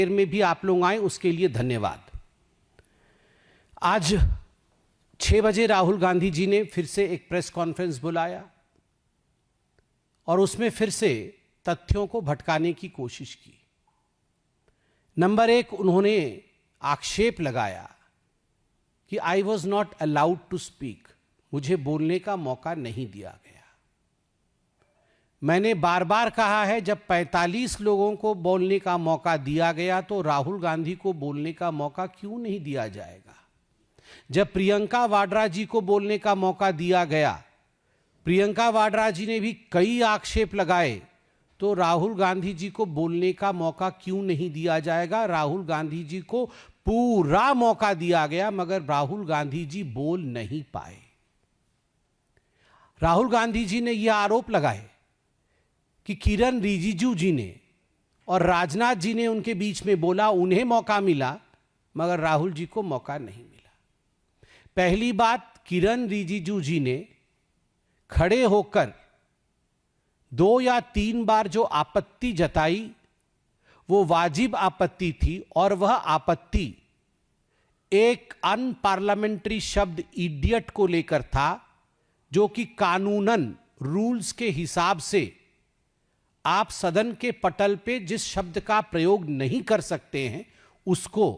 देर में भी आप लोग आए उसके लिए धन्यवाद। आज 6 बजे राहुल गांधी जी ने फिर से एक प्रेस कॉन्फ्रेंस बुलाया और उसमें फिर से तथ्यों को भटकाने की कोशिश की। नंबर 1, उन्होंने आक्षेप लगाया कि I was not allowed to speak, मुझे बोलने का मौका नहीं दिया गया। मैंने बार बार कहा है, जब 45 लोगों को बोलने का मौका दिया गया तो राहुल गांधी को बोलने का मौका क्यों नहीं दिया जाएगा। जब प्रियंका वाड्रा जी को बोलने का मौका दिया गया, प्रियंका वाड्रा जी ने भी कई आक्षेप लगाए, तो राहुल गांधी जी को बोलने का मौका क्यों नहीं दिया जाएगा। राहुल गांधी जी को पूरा मौका दिया गया मगर राहुल गांधी जी बोल नहीं पाए। राहुल गांधी जी ने यह आरोप लगाए कि किरण रिजिजू जी ने और राजनाथ जी ने उनके बीच में बोला, उन्हें मौका मिला मगर राहुल जी को मौका नहीं मिला। पहली बात, किरण रिजिजू जी ने खड़े होकर 2 या 3 बार जो आपत्ति जताई वो वाजिब आपत्ति थी और वह आपत्ति एक अनपार्लियामेंट्री शब्द इडियट को लेकर था, जो कि कानूनन रूल्स के हिसाब से आप सदन के पटल पे जिस शब्द का प्रयोग नहीं कर सकते हैं, उसको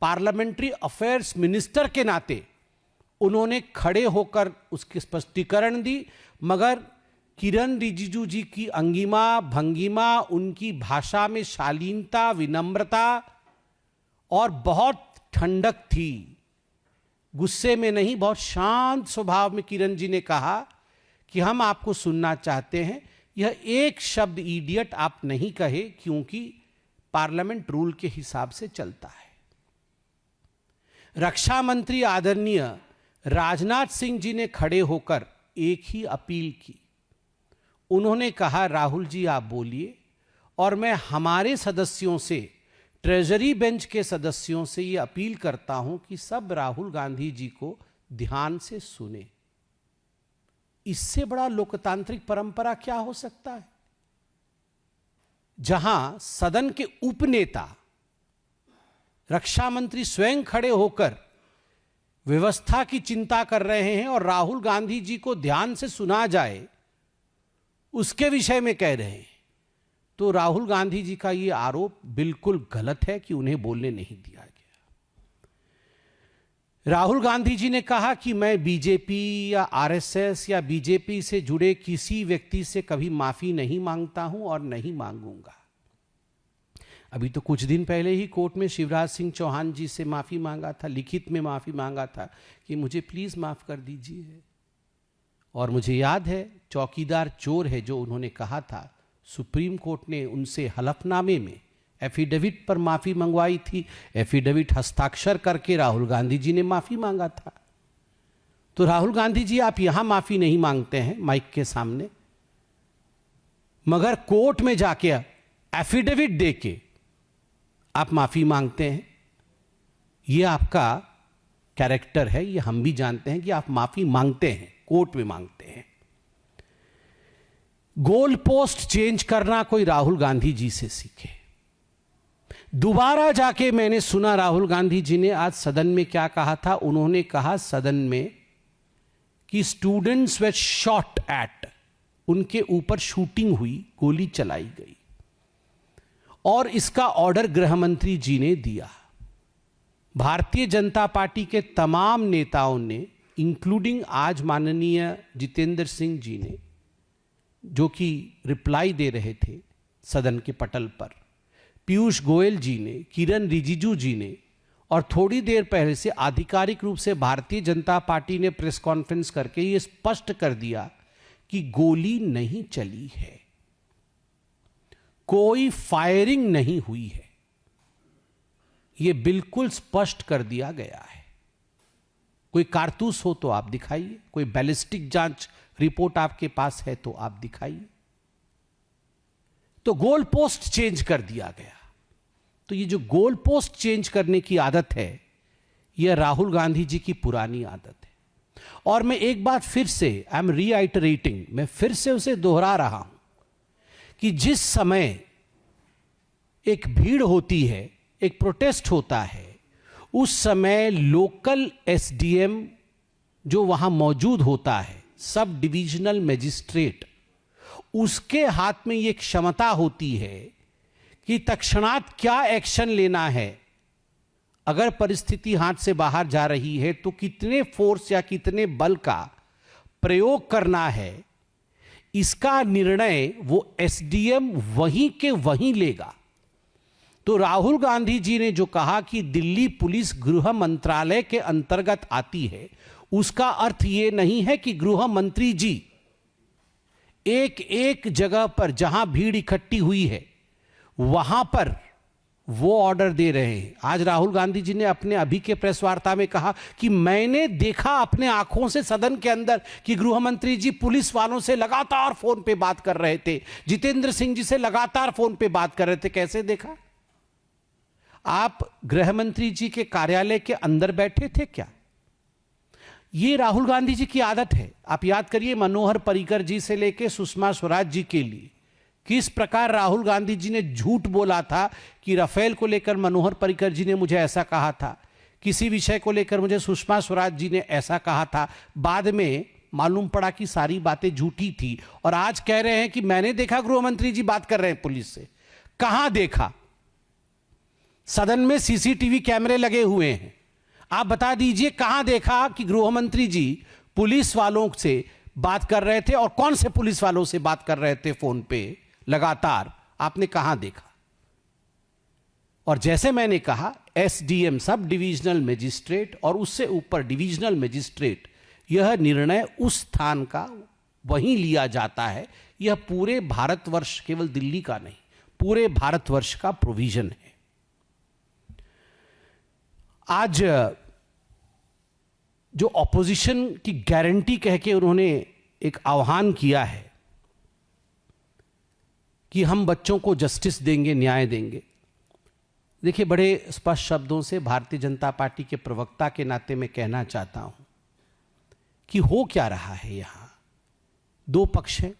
पार्लियामेंट्री अफेयर्स मिनिस्टर के नाते उन्होंने खड़े होकर उसकी स्पष्टीकरण दी। मगर किरण रिजिजू जी की अंगिमा भंगिमा, उनकी भाषा में शालीनता, विनम्रता और बहुत ठंडक थी। गुस्से में नहीं, बहुत शांत स्वभाव में किरण जी ने कहा कि हम आपको सुनना चाहते हैं, यह एक शब्द इडियट आप नहीं कहे क्योंकि पार्लियामेंट रूल के हिसाब से चलता है। रक्षा मंत्री आदरणीय राजनाथ सिंह जी ने खड़े होकर एक ही अपील की। उन्होंने कहा, राहुल जी आप बोलिए और मैं हमारे सदस्यों से, ट्रेजरी बेंच के सदस्यों से यह अपील करता हूं कि सब राहुल गांधी जी को ध्यान से सुने। इससे बड़ा लोकतांत्रिक परंपरा क्या हो सकता है, जहां सदन के उपनेता रक्षा मंत्री स्वयं खड़े होकर व्यवस्था की चिंता कर रहे हैं और राहुल गांधी जी को ध्यान से सुना जाए उसके विषय में कह रहे हैं। तो राहुल गांधी जी का यह आरोप बिल्कुल गलत है कि उन्हें बोलने नहीं दिया गया। राहुल गांधी जी ने कहा कि मैं बीजेपी या आरएसएस या बीजेपी से जुड़े किसी व्यक्ति से कभी माफी नहीं मांगता हूं और नहीं मांगूंगा। अभी तो कुछ दिन पहले ही कोर्ट में शिवराज सिंह चौहान जी से माफी मांगा था, लिखित में माफी मांगा था कि मुझे प्लीज माफ कर दीजिए। और मुझे याद है, चौकीदार चोर है जो उन्होंने कहा था, सुप्रीम कोर्ट ने उनसे हलफनामे में एफिडेविट पर माफी मंगवाई थी। एफिडेविट हस्ताक्षर करके राहुल गांधी जी ने माफी मांगा था। तो राहुल गांधी जी आप यहां माफी नहीं मांगते हैं माइक के सामने, मगर कोर्ट में जाके एफिडेविट देके आप माफी मांगते हैं। यह आपका कैरेक्टर है, यह हम भी जानते हैं कि आप माफी मांगते हैं, कोर्ट में मांगते हैं। गोल पोस्ट चेंज करना कोई राहुल गांधी जी से सीखे। दोबारा जाके मैंने सुना राहुल गांधी जी ने आज सदन में क्या कहा था। उन्होंने कहा सदन में कि स्टूडेंट्स वर शॉट एट, उनके ऊपर शूटिंग हुई, गोली चलाई गई और इसका ऑर्डर गृह मंत्री जी ने दिया। भारतीय जनता पार्टी के तमाम नेताओं ने, इंक्लूडिंग आज माननीय जितेंद्र सिंह जी ने, जो कि रिप्लाई दे रहे थे सदन के पटल पर, पीयूष गोयल जी ने, किरण रिजिजू जी ने, और थोड़ी देर पहले से आधिकारिक रूप से भारतीय जनता पार्टी ने प्रेस कॉन्फ्रेंस करके ये स्पष्ट कर दिया कि गोली नहीं चली है, कोई फायरिंग नहीं हुई है। ये बिल्कुल स्पष्ट कर दिया गया है। कोई कारतूस हो तो आप दिखाइए, कोई बैलिस्टिक जांच रिपोर्ट आपके पास है तो आप दिखाइए। तो गोल पोस्ट चेंज कर दिया गया। तो ये जो गोल पोस्ट चेंज करने की आदत है, यह राहुल गांधी जी की पुरानी आदत है। और मैं एक बात फिर से, आई एम रीआइटरेटिंग, मैं फिर से उसे दोहरा रहा हूं कि जिस समय एक भीड़ होती है एक प्रोटेस्ट होता है, उस समय लोकल एसडीएम जो वहां मौजूद होता है, सब डिविजनल मजिस्ट्रेट, उसके हाथ में ये क्षमता होती है कि तत्क्षणात क्या एक्शन लेना है। अगर परिस्थिति हाथ से बाहर जा रही है तो कितने फोर्स या कितने बल का प्रयोग करना है, इसका निर्णय वो एसडीएम वहीं के वहीं लेगा। तो राहुल गांधी जी ने जो कहा कि दिल्ली पुलिस गृह मंत्रालय के अंतर्गत आती है, उसका अर्थ ये नहीं है कि गृह मंत्री जी एक एक जगह पर जहां भीड़ इकट्ठी हुई है वहां पर वो ऑर्डर दे रहे हैं। आज राहुल गांधी जी ने अपने अभी के प्रेस वार्ता में कहा कि मैंने देखा अपने आंखों से सदन के अंदर कि गृह मंत्री जी पुलिस वालों से लगातार फोन पे बात कर रहे थे, जितेंद्र सिंह जी से लगातार फोन पे बात कर रहे थे। कैसे देखा? आप गृह मंत्री जी के कार्यालय के अंदर बैठे थे क्या? ये राहुल गांधी जी की आदत है। आप याद करिए, मनोहर पर्रिकर जी से लेकर सुषमा स्वराज जी के लिए किस प्रकार राहुल गांधी जी ने झूठ बोला था कि राफेल को लेकर मनोहर पर्रिकर जी ने मुझे ऐसा कहा था, किसी विषय को लेकर मुझे सुषमा स्वराज जी ने ऐसा कहा था। बाद में मालूम पड़ा कि सारी बातें झूठी थी और आज कह रहे हैं कि मैंने देखा गृह मंत्री जी बात कर रहे हैं पुलिस से। कहां देखा? सदन में सीसीटीवी कैमरे लगे हुए हैं, आप बता दीजिए कहां देखा कि गृह मंत्री जी पुलिस वालों से बात कर रहे थे और कौन से पुलिस वालों से बात कर रहे थे फोन पे लगातार? आपने कहां देखा? और जैसे मैंने कहा, एसडीएम सब डिविजनल मजिस्ट्रेट और उससे ऊपर डिविजनल मजिस्ट्रेट, यह निर्णय उस स्थान का वहीं लिया जाता है। यह पूरे भारतवर्ष, केवल दिल्ली का नहीं, पूरे भारतवर्ष का प्रोविजन है। आज जो ऑपोजिशन की गारंटी कह के उन्होंने एक आह्वान किया है कि हम बच्चों को जस्टिस देंगे, न्याय देंगे। देखिए, बड़े स्पष्ट शब्दों से भारतीय जनता पार्टी के प्रवक्ता के नाते मैं कहना चाहता हूं कि हो क्या रहा है यहां। दो पक्ष हैं,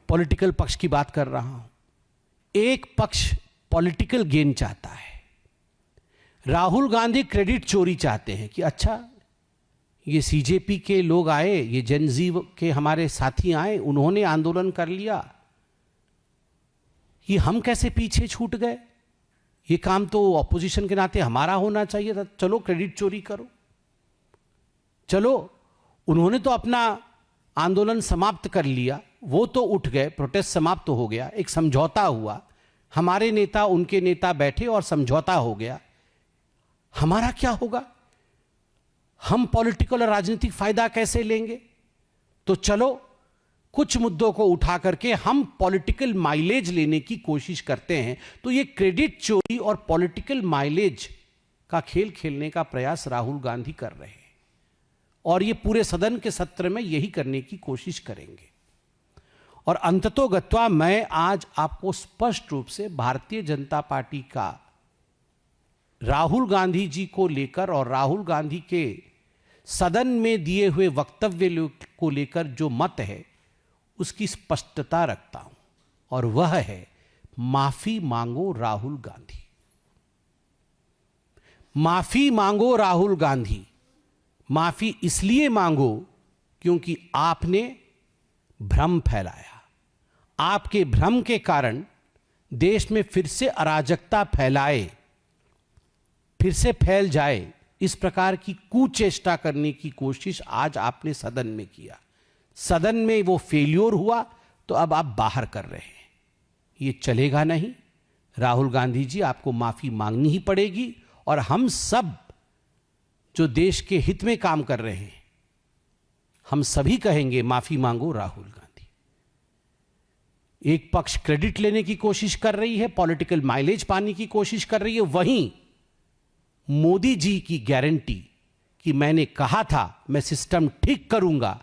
पॉलिटिकल पक्ष की बात कर रहा हूं। एक पक्ष पॉलिटिकल गेन चाहता है। राहुल गांधी क्रेडिट चोरी चाहते हैं कि अच्छा, ये सीजेपी के लोग आए, ये जनजीव के हमारे साथी आए, उन्होंने आंदोलन कर लिया, ये हम कैसे पीछे छूट गए? ये काम तो ऑपोजिशन के नाते हमारा होना चाहिए था। चलो क्रेडिट चोरी करो। चलो, उन्होंने तो अपना आंदोलन समाप्त कर लिया, वो तो उठ गए, प्रोटेस्ट समाप्त हो गया, एक समझौता हुआ, हमारे नेता उनके नेता बैठे और समझौता हो गया। हमारा क्या होगा? हम पॉलिटिकल और राजनीतिक फायदा कैसे लेंगे? तो चलो, कुछ मुद्दों को उठा करके हम पॉलिटिकल माइलेज लेने की कोशिश करते हैं। तो ये क्रेडिट चोरी और पॉलिटिकल माइलेज का खेल खेलने का प्रयास राहुल गांधी कर रहे हैं और ये पूरे सदन के सत्र में यही करने की कोशिश करेंगे। और अंततोगत्वा मैं आज आपको स्पष्ट रूप से भारतीय जनता पार्टी का राहुल गांधी जी को लेकर और राहुल गांधी के सदन में दिए हुए वक्तव्य को लेकर जो मत है उसकी स्पष्टता रखता हूं, और वह है माफी मांगो राहुल गांधी। माफी मांगो राहुल गांधी। माफी इसलिए मांगो क्योंकि आपने भ्रम फैलाया। आपके भ्रम के कारण देश में फिर से अराजकता फिर से फैल जाए, इस प्रकार की कुचेष्टा करने की कोशिश आज आपने सदन में किया। सदन में वो फेल्योर हुआ तो अब आप बाहर कर रहे हैं। ये चलेगा नहीं। राहुल गांधी जी, आपको माफी मांगनी ही पड़ेगी और हम सब जो देश के हित में काम कर रहे हैं, हम सभी कहेंगे माफी मांगो राहुल गांधी। एक पक्ष क्रेडिट लेने की कोशिश कर रही है, पॉलिटिकल माइलेज पाने की कोशिश कर रही है, वहीं मोदी जी की गारंटी कि मैंने कहा था मैं सिस्टम ठीक करूंगा,